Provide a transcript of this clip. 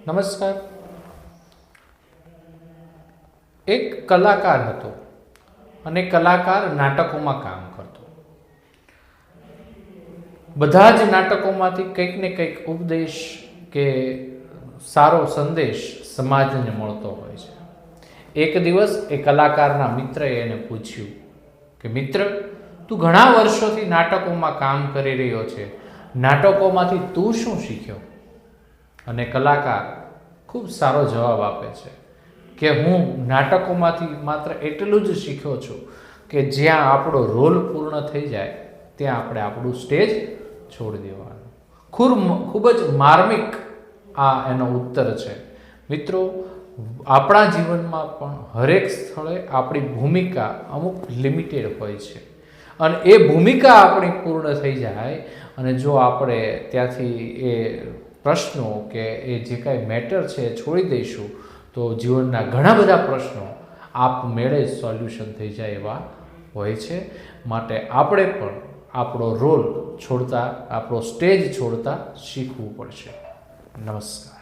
નમસ્કાર. એક કલાકાર હતો અને કલાકાર નાટકોમાં કામ કરતો. બધા જ નાટકોમાંથી કંઈક ને કંઈક ઉપદેશ કે સારો સંદેશ સમાજને મળતો હોય છે. એક દિવસ એ કલાકારના મિત્રએ એને પૂછ્યું કે મિત્ર, તું ઘણા વર્ષોથી નાટકોમાં કામ કરી રહ્યો છે, નાટકોમાંથી તું શું શીખ્યો? અને કલાકાર ખૂબ સારો જવાબ આપે છે કે હું નાટકોમાંથી માત્ર એટલું જ શીખ્યો છું કે જ્યાં આપણો રોલ પૂર્ણ થઈ જાય ત્યાં આપણે આપણું સ્ટેજ છોડી દેવાનું. ખૂબ જ માર્મિક આ એનો ઉત્તર છે. મિત્રો, આપણા જીવનમાં પણ હરેક સ્થળે આપણી ભૂમિકા અમુક લિમિટેડ હોય છે અને એ ભૂમિકા આપણી પૂર્ણ થઈ જાય અને જો આપણે ત્યાંથી એ પ્રશ્નો કે એ જે કાંઈ મેટર છે એ છોડી દઈશું તો જીવનના ઘણા બધા પ્રશ્નો આપમેળે સોલ્યુશન થઈ જાય એવા હોય છે. માટે આપણે પણ આપણો રોલ છોડતા, આપણો સ્ટેજ છોડતા શીખવું પડશે. નમસ્કાર.